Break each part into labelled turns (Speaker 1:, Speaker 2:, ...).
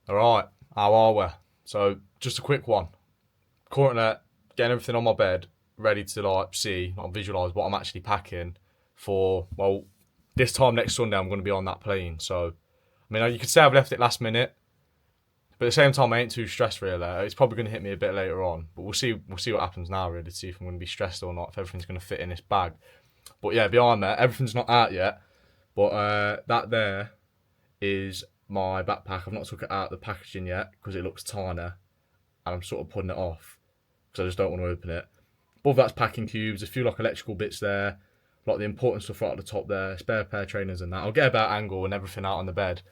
Speaker 1: Alright, how are we? So, just a quick one. Currently, getting everything on my bed, ready to visualise what I'm actually packing for, well, this time next Sunday I'm going to be on that plane. So, I mean, you could say I've left it last minute, but at the same time I ain't too stressed really. It's probably going to hit me a bit later on, but we'll see what happens now really to see if I'm going to be stressed or not, if everything's going to fit in this bag. But yeah, beyond that, everything's not out yet, but that there is my backpack. I've not took it out of the packaging yet because it looks tiny and I'm sort of putting it off because I just don't want to open it. Above that's packing cubes, a few like electrical bits there, like the important stuff right at the top there, spare pair of trainers and that. I'll get a better angle and everything out on the bed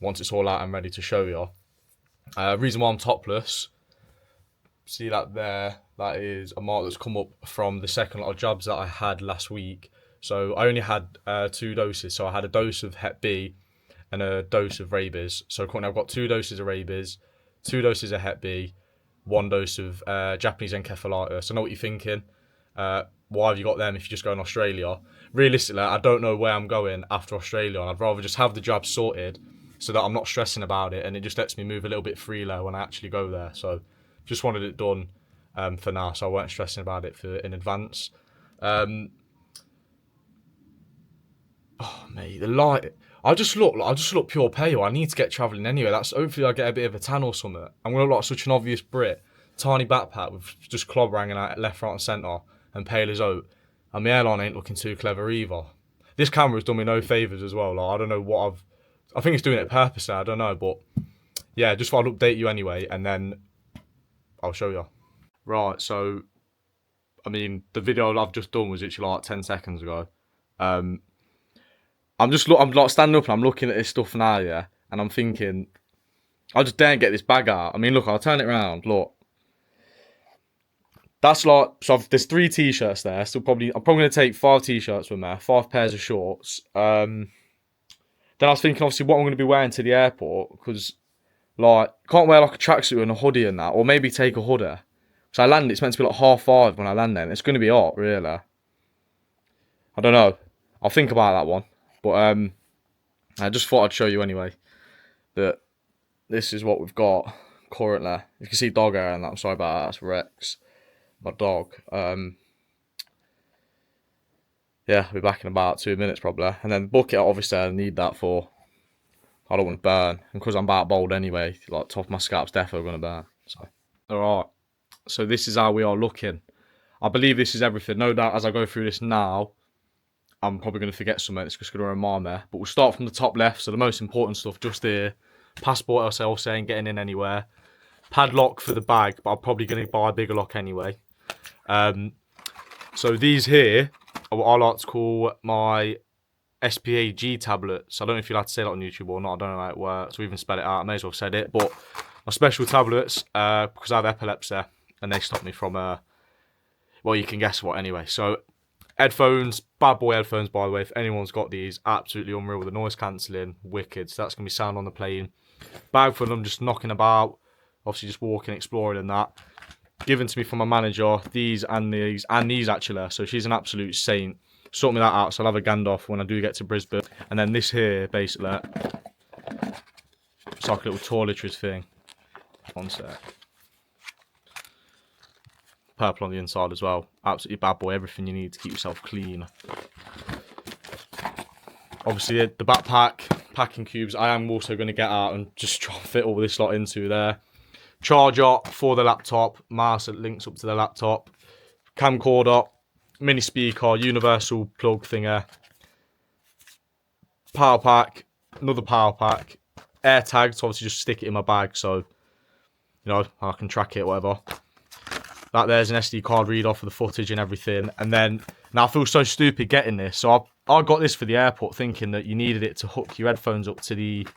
Speaker 1: once it's all out and ready to show you. Reason why I'm topless, see that there, that is a mark that's come up from the second lot of jabs that I had last week. So I only had 2 doses, so I had a dose of Hep B and a dose of rabies. So currently I've got 2 doses of rabies, 2 doses of Hep B, 1 dose of Japanese encephalitis. I know what you're thinking. Why have you got them if you're just going to Australia? Realistically, I don't know where I'm going after Australia, and I'd rather just have the jab sorted so that I'm not stressing about it, and it just lets me move a little bit freer when I actually go there. So, just wanted it done for now, so I weren't stressing about it in advance. Oh mate, the light. I just look pure pale. I need to get travelling anyway. That's hopefully I get a bit of a tan or something. I'm gonna look like such an obvious Brit. Tiny backpack with just clob hanging out left, right, and centre, and pale as oat. And my airline ain't looking too clever either. This camera's done me no favours as well. Like I don't know what I've. I think it's doing it purposely. I don't know, but yeah, just thought I'd update you anyway, and then I'll show you. Right. So, I mean, the video I've just done was literally like 10 seconds ago. Um, I'm like standing up and I'm looking at this stuff now, yeah, and I'm thinking, I just daren't get this bag out. I mean, look, I'll turn it around. Look, that's like there's 3 t-shirts there. So I'm probably gonna take 5 t-shirts with me, 5 pairs of shorts. Then I was thinking, obviously, what I'm gonna be wearing to the airport because like can't wear like a tracksuit and a hoodie and that, or maybe take a hoodie. So I land. It's meant to be like 5:30 when I land there. And it's gonna be hot, really. I don't know. I'll think about that one, but I just thought I'd show you anyway that this is what we've got currently. You can see dog hair and that. I'm sorry about that. That's Rex, my dog. Yeah, I'll be back in about 2 minutes probably. And then the bucket, obviously, I need that for. I don't want to burn. And because I'm about bold anyway, like top of my scalp's definitely going to burn. So, alright. So this is how we are looking. I believe this is everything. No doubt as I go through this now, I'm probably going to forget something. It's just going to remind me. But we'll start from the top left. So the most important stuff just here. Passport, as I was saying, getting in anywhere. Padlock for the bag, but I'm probably going to buy a bigger lock anyway. So these here are what I like to call my SPAG tablets. I don't know if you're allowed to say that on YouTube or not. I don't know how it works. Or even spell it out. I may as well have said it. But my special tablets, because I have epilepsy, and they stop me from, well, you can guess what anyway. So headphones, bad boy headphones, by the way. If anyone's got these, absolutely unreal with the noise cancelling, wicked. So that's going to be sound on the plane. Bag for them, just knocking about, obviously just walking, exploring and that. Given to me from my manager, these and these actually. So she's an absolute saint. Sort me that out, so I'll have a Gandalf when I do get to Brisbane. And then this here, basically, it's like a little toiletries thing. One sec. Purple on the inside as well. Absolutely bad boy, everything you need to keep yourself clean. Obviously, the backpack, packing cubes, I am also going to get out and just try and fit all this lot into there. Charger for the laptop, mouse that links up to the laptop, camcorder, mini speaker, universal plug thinger, power pack, another power pack, air tag to obviously just stick it in my bag so, you know, I can track it, whatever. That there's an SD card reader for the footage and everything. And then, now I feel so stupid getting this. So I got this for the airport thinking that you needed it to hook your headphones up to the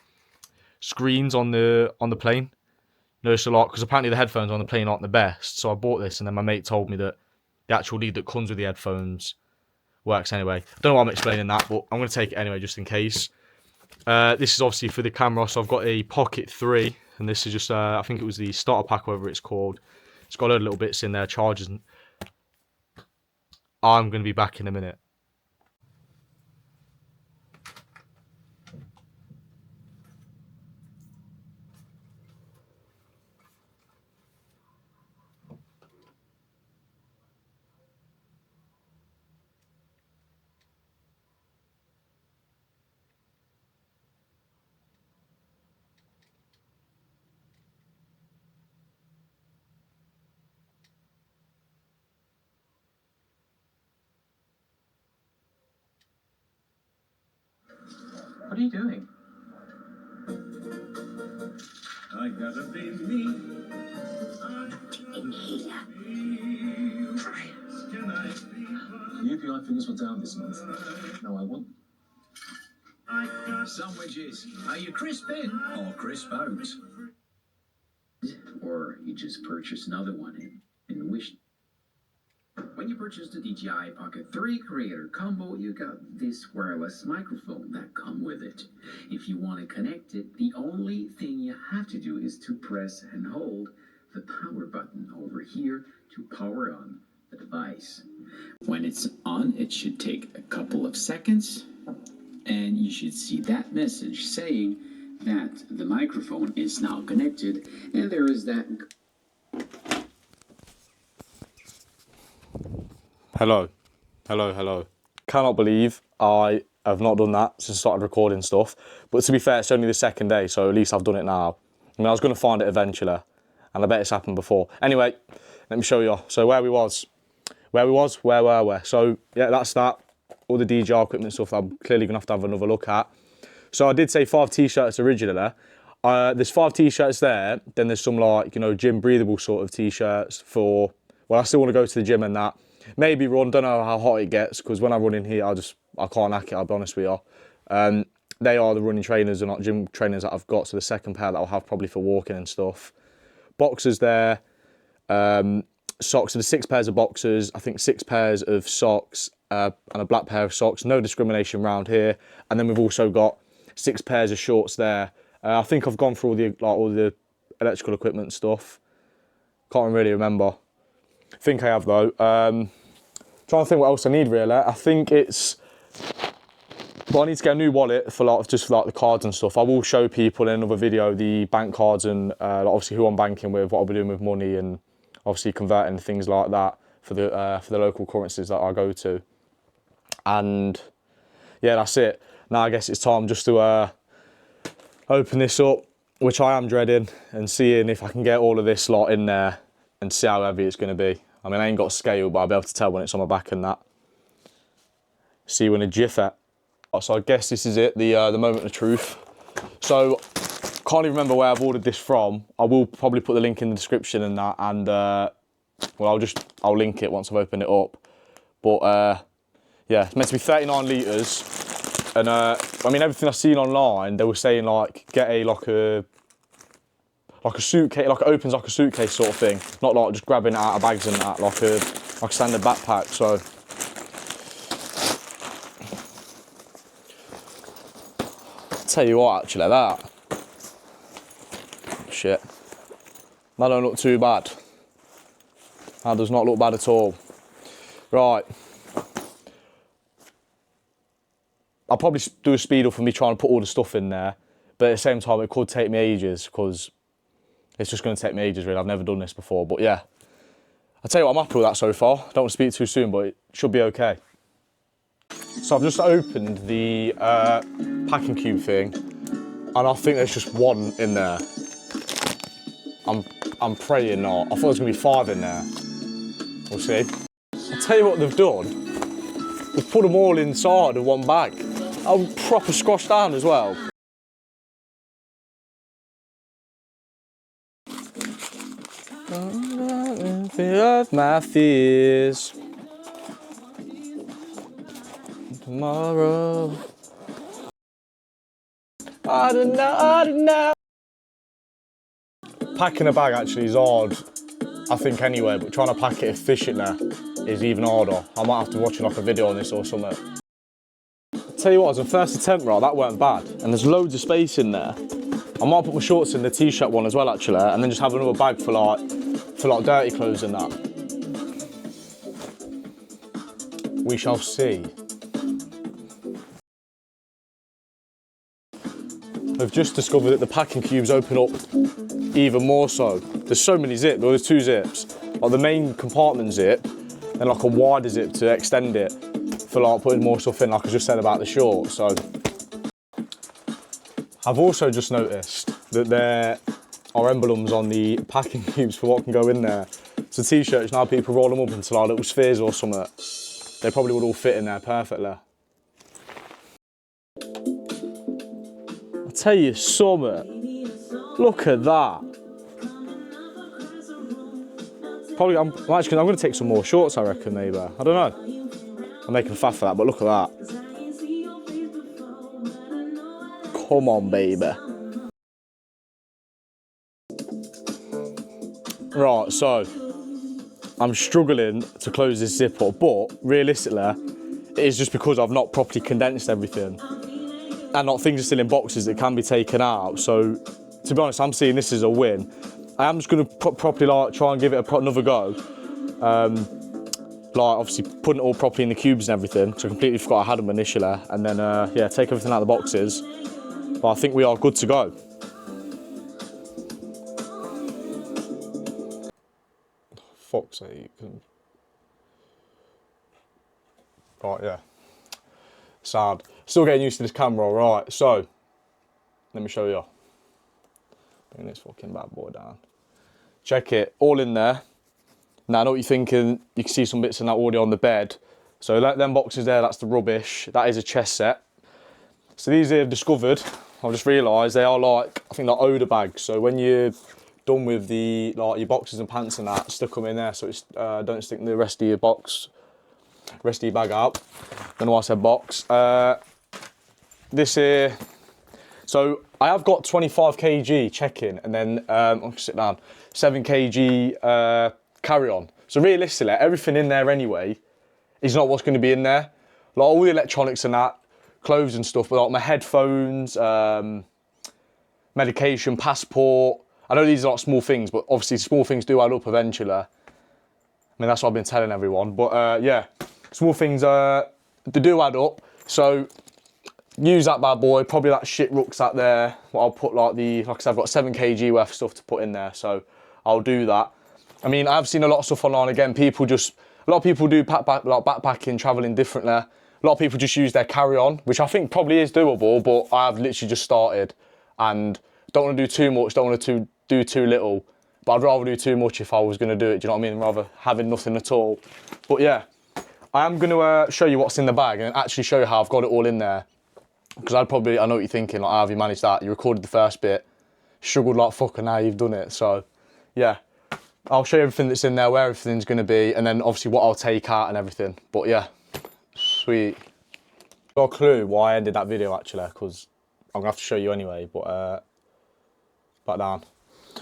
Speaker 1: screens on the plane. Noticed a lot because apparently the headphones on the plane aren't the best. So I bought this and then my mate told me that the actual lead that comes with the headphones works anyway. I don't know why I'm explaining that, but I'm going to take it anyway just in case. This is obviously for the camera. So I've got a Pocket 3 and this is just, I think it was the starter pack, whatever it's called. It's got a load of little bits in there, chargers. And I'm going to be back in a minute.
Speaker 2: What are you doing?
Speaker 3: I gotta be me.
Speaker 2: In here.
Speaker 3: Can I be
Speaker 2: The API figures were down this month. No, I won't.
Speaker 3: Sandwiches. Are you crisp in or crisp out?
Speaker 2: Or you just purchase another one and wish. When you purchase the DJI Pocket 3 Creator Combo, you got this wireless microphone that come with it. If you want to connect it, the only thing you have to do is to press and hold the power button over here to power on the device. When it's on, it should take a couple of seconds, and you should see that message saying that the microphone is now connected, and there is that.
Speaker 1: Hello. Cannot believe I have not done that since I started recording stuff. But to be fair, it's only the second day, so at least I've done it now. I mean, I was going to find it eventually, and I bet it's happened before. Anyway, let me show you. So where were we? So yeah, that's that. All the DJI equipment stuff that I'm clearly going to have another look at. So I did say 5 t-shirts originally. There's 5 t-shirts there. Then there's some like, you know, gym breathable sort of t-shirts for, well, I still want to go to the gym and that. Maybe run, don't know how hot it gets, because when I run in here, I can't hack it, I'll be honest with you. They are the running trainers and not gym trainers that I've got, so the second pair that I'll have probably for walking and stuff. Boxers there, socks, so there's 6 pairs of boxers, I think 6 pairs of socks, and a black pair of socks, no discrimination around here. And then we've also got 6 pairs of shorts there. I think I've gone through all the electrical equipment stuff. Can't really remember. I think I have though. Trying to think what else I need really. I think it's, well, I need to get a new wallet for like the cards and stuff. I will show people in another video the bank cards and obviously who I'm banking with, what I'll be doing with money, and obviously converting things like that for the local currencies that I go to. And yeah, that's it. Now I guess it's time just to open this up, which I am dreading, and seeing if I can get all of this lot in there and see how heavy it's going to be. I mean, I ain't got a scale, but I'll be able to tell when it's on my back and that. See you in a jiffy. So I guess this is it, the moment of truth. So, can't even remember where I've ordered this from. I will probably put the link in the description and that, and well, I'll link it once I've opened it up. But yeah, it's meant to be 39 litres. And I mean, everything I've seen online, they were saying like, get like a suitcase, like it opens like a suitcase sort of thing. Not like just grabbing it out of bags and that, like a standard backpack. So I'll tell you what, actually, that shit, that don't look too bad. That does not look bad at all. Right. I'll probably do a speed up for me trying to put all the stuff in there, but at the same time, it could take me ages, because it's just going to take me ages, really. I've never done this before, but yeah. I'll tell you what, I'm happy with that so far. I don't want to speak too soon, but it should be okay. So I've just opened the packing cube thing, and I think there's just 1 in there. I'm praying not. I thought there was going to be 5 in there. We'll see. I'll tell you what they've done. They've put them all inside of 1 bag. I'll proper squash down as well. Of my fears tomorrow. I don't know. Packing a bag actually is hard, I think, anyway, but trying to pack it efficiently is even harder. I might have to watch like a video on this or something. I'll tell you what, as a first attempt, right, that weren't bad, and there's loads of space in there. I might put my shorts in the t-shirt one as well, actually, and then just have another bag for like dirty clothes and that. We shall see. I've just discovered that the packing cubes open up even more so. There's so many zips, well, there's 2 zips. Like the main compartment zip, and like a wider zip to extend it for like putting more stuff in, like I just said about the shorts. So I've also just noticed that there are emblems on the packing cubes for what can go in there. So t-shirts, now people roll them up into like little spheres or something. They probably would all fit in there perfectly. tell you something. Look at that. Probably, I'm going to take some more shorts, I reckon, maybe. I don't know. I'm making a faff for that, but look at that. Come on, baby. Right, so I'm struggling to close this zip up, but realistically, it is just because I've not properly condensed everything. And not things are still in boxes that can be taken out. So, to be honest, I'm seeing this as a win. I am just going to properly like try and give it another go. Like obviously putting it all properly in the cubes and everything. So I completely forgot I had them initially. And then yeah, take everything out of the boxes. But I think we are good to go. Fuck's sake. Right, yeah. Sad. Still getting used to this camera, right. So, let me show you. Bring this fucking bad boy down. Check it, all in there. Now I know what you're thinking, you can see some bits in that audio on the bed. So them boxes there, that's the rubbish. That is a chest set. So these here I've discovered, I've just realised they are like, I think they're odour bags. So when you're done with the like your boxes and pants and that, stick them in there so it's don't stick the rest of your bag out. Don't know why I said box. This here, so I have got 25 kg check-in and then, I'll sit down, 7 kg carry-on. So realistically, everything in there anyway is not what's going to be in there. Like all the electronics and that, clothes and stuff, but like my headphones, medication, passport. I know these are not small things, but obviously small things do add up eventually. I mean, that's what I've been telling everyone. But yeah, small things they do add up. So use that bad boy, probably that shit rucksack there. I'll put like I said, I've got 7 kg worth of stuff to put in there, so I'll do that. I mean, I've seen a lot of stuff online again. A lot of people do backpacking, traveling differently. A lot of people just use their carry-on, which I think probably is doable, but I've literally just started and don't want to do too much, don't want to do too little. But I'd rather do too much if I was going to do it, do you know what I mean? Rather having nothing at all. But yeah, I am going to show you what's in the bag and actually show you how I've got it all in there. Because I know what you're thinking, like, how have you managed that? You recorded the first bit, struggled like fuck, and now you've done it. So, yeah, I'll show you everything that's in there, where everything's going to be, and then obviously what I'll take out and everything. But yeah, sweet. Got a clue why I ended that video actually, because I'm going to have to show you anyway, but back down.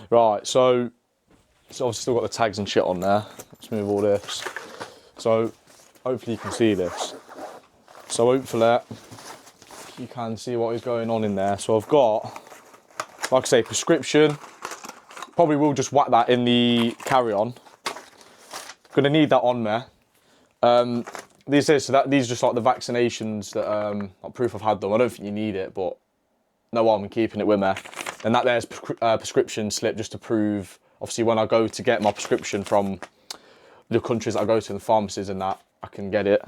Speaker 1: Right, so it's obviously still got the tags and shit on there. Let's move all this. So, hopefully you can see this. So hopefully you can see what is going on in there. So I've got, like I say, prescription. Probably will just whack that in the carry-on. Gonna need that on there. These are just like the vaccinations that like proof I've had them. I don't think you need it, but no harm in keeping it with me. And that there's prescription slip just to prove. Obviously, when I go to get my prescription from the countries that I go to, the pharmacies and that, I can get it.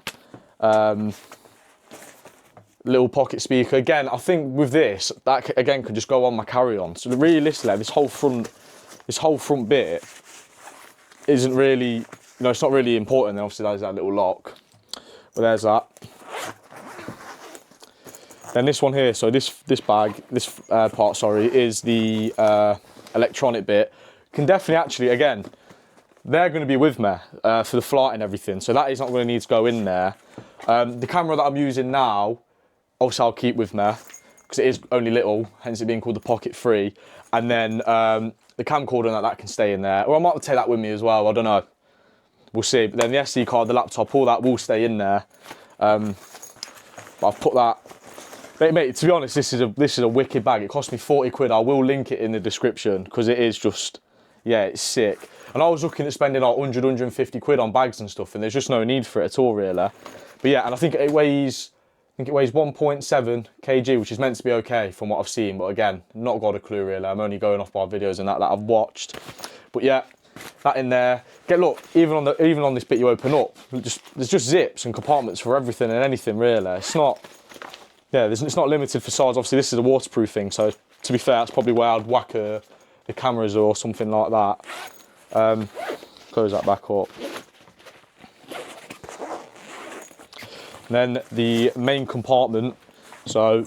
Speaker 1: Little pocket speaker. Again, I think with this, that again could just go on my carry-on. So realistically, this whole front bit isn't really, you know, it's not really important. And obviously there's that little lock, but there's that. Then this one here, so this bag, this part, sorry, is the electronic bit. Can definitely actually, again, they're going to be with me for the flight and everything, so that is not going to need to go in there. The camera that I'm using now, obviously I'll keep with me, because it is only little, hence it being called the Pocket 3. And then the camcorder and that can stay in there. Or I might take that with me as well, I don't know. We'll see. But then the SD card, the laptop, all that will stay in there. But I've put that. Mate, to be honest, this is a wicked bag. It cost me 40 quid. I will link it in the description, because it is just, yeah, it's sick. And I was looking at spending like 100, 150 quid on bags and stuff, and there's just no need for it at all, really. But yeah, and I think it weighs 1.7 kg, which is meant to be okay from what I've seen. But again, not got a clue really. I'm only going off by videos and that I've watched. But yeah, that in there. Look, even on this bit you open up, there's just zips and compartments for everything and anything really. It's not, yeah, it's not limited for size. Obviously, this is a waterproof thing, so to be fair, that's probably where I'd whack the cameras or something like that. Close that back up. And then the main compartment, so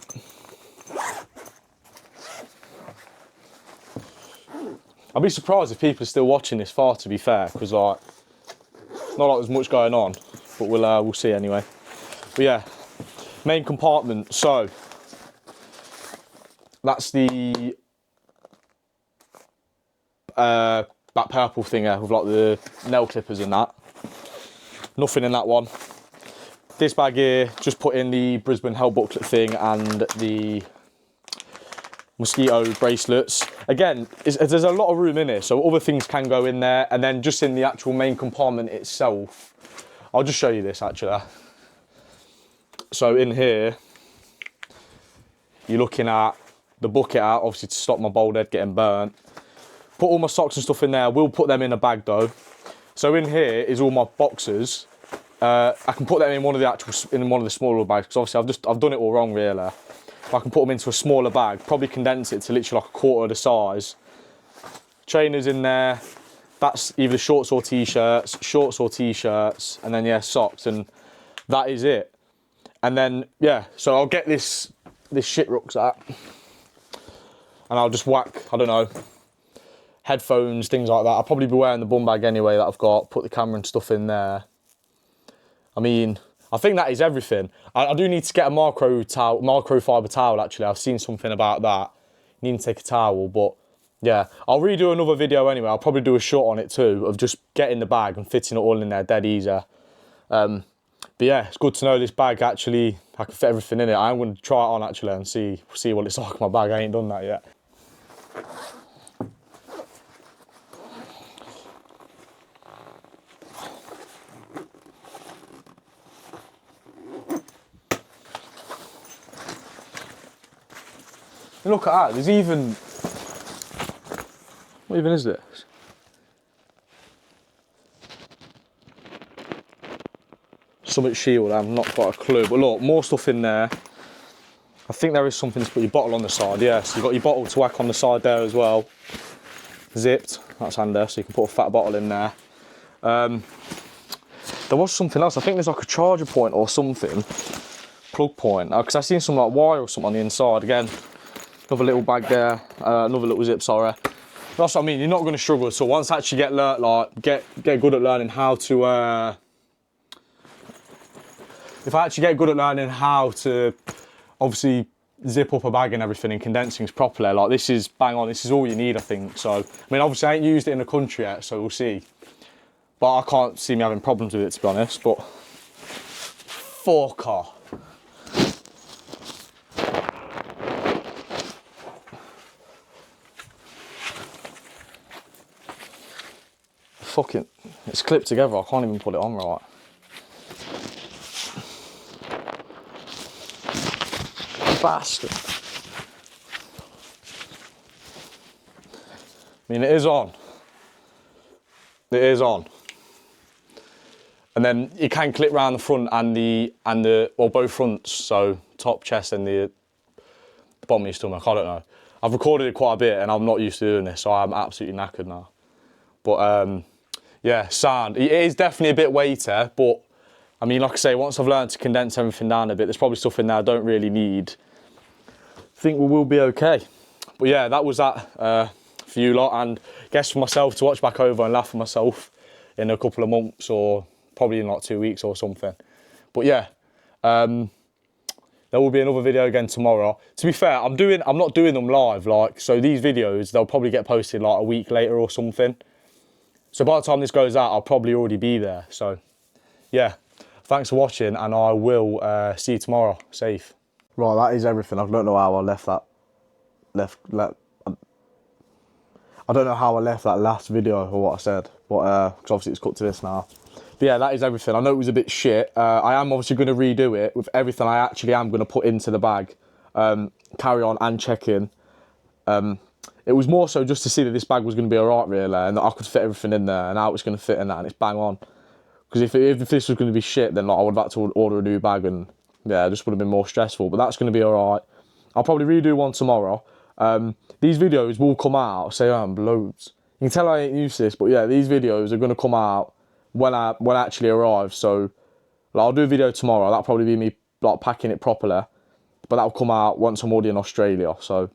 Speaker 1: I'd be surprised if people are still watching this far, to be fair, because like, not like there's much going on, but we'll see anyway. But yeah, main compartment. So that's the that purple thing with like the nail clippers and that. Nothing in that one. This bag here, just put in the Brisbane Hell booklet thing and the mosquito bracelets. Again, there's a lot of room in here, so other things can go in there. And then just in the actual main compartment itself, I'll just show you this actually. So in here, you're looking at the bucket out, obviously to stop my bald head getting burnt. Put all my socks and stuff in there. We'll put them in a bag though. So in here is all my boxers. I can put them in one of the smaller bags because obviously I've done it all wrong really. I can put them into a smaller bag, probably condense it to literally like a quarter of the size. Trainers in there. That's either shorts or t-shirts, and then yeah, socks, and that is it. And then yeah, so I'll get this shit rucksack, and I'll just whack, I don't know, headphones, things like that. I'll probably be wearing the bum bag anyway that I've got, put the camera and stuff in there. I mean, I think that is everything. I do need to get a microfiber towel actually. I've seen something about that. You need to take a towel, but yeah, I'll redo another video anyway. I'll probably do a short on it too, of just getting the bag and fitting it all in there dead easy. But yeah, it's good to know this bag actually, I can fit everything in it. I'm going to try it on actually and see what it's like in my bag. I ain't done that yet. And look at that, there's even, what even is this? Summit Shield, I've not got a clue, but look, more stuff in there. I think there is something to put your bottle on the side, yeah, so you've got your bottle to whack on the side there as well. Zipped, that's handy, so you can put a fat bottle in there. There was something else, I think there's like a charger point or something, plug point, because I've seen some like wire or something on the inside, again. Another little bag there, another little zip, sorry. That's what I mean, you're not going to struggle at all. Once I actually get good at learning how to, if I actually get good at learning how to obviously zip up a bag and everything and condense things properly, like this is bang on, this is all you need I think. So, I mean obviously I ain't used it in the country yet, so we'll see. But I can't see me having problems with it to be honest, but fuck off. Fucking, it's clipped together, I can't even put it on right. Bastard. I mean, it is on. It is on. And then you can clip round the front and the or both fronts, so top, chest and the bottom of your stomach, I don't know. I've recorded it quite a bit and I'm not used to doing this, so I'm absolutely knackered now. But yeah, sound. It is definitely a bit weightier, but I mean, like I say, once I've learned to condense everything down a bit, there's probably stuff in there I don't really need. I think we will be okay. But yeah, that was that for you lot, and I guess for myself to watch back over and laugh at myself in a couple of months or probably in like 2 weeks or something. But yeah, there will be another video again tomorrow. To be fair, I'm not doing them live, like, so these videos, they'll probably get posted like a week later or something. So by the time this goes out, I'll probably already be there. So yeah, thanks for watching and I will see you tomorrow. Safe. Right, that is everything. I don't know how I left that. I don't know how I left that last video or what I said, but because obviously it's cut to this now. But yeah, that is everything. I know it was a bit shit. I am obviously going to redo it with everything I actually am going to put into the bag. Carry on and check in. It was more so just to see that this bag was going to be alright really, and that I could fit everything in there and how it's going to fit in that, and it's bang on. Because if this was going to be shit, then like, I would have had to order a new bag and yeah, it just would have been more stressful, but that's going to be alright. I'll probably redo one tomorrow. These videos will come out, say I'm loads. You can tell I ain't used to this, but yeah, these videos are going to come out when I actually arrive. So like, I'll do a video tomorrow. That'll probably be me like packing it properly, but that'll come out once I'm already in Australia. So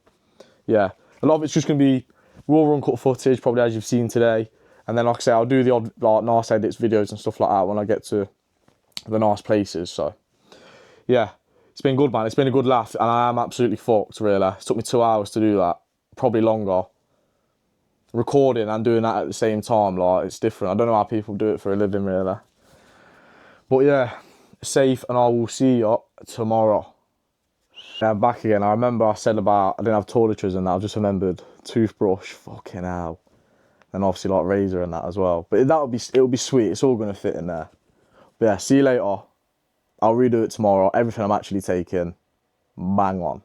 Speaker 1: yeah, a lot of it's just going to be
Speaker 4: Raw uncut footage, probably as you've seen today. And then, like I say, I'll do the odd like nice edits, videos and stuff like that when I get to the nice places. So, yeah, it's been good, man. It's been a good laugh, and I am absolutely fucked, really. It took me 2 hours to do that, probably longer. Recording and doing that at the same time, like, it's different. I don't know how people do it for a living, really. But yeah, safe, and I will see you tomorrow. Yeah, I'm back again. I remember I said about I didn't have toiletries and that. I just remembered toothbrush, fucking hell. And obviously like razor and that as well. But it'll be sweet. It's all gonna fit in there. But yeah, see you later. I'll redo it tomorrow. Everything I'm actually taking, bang on.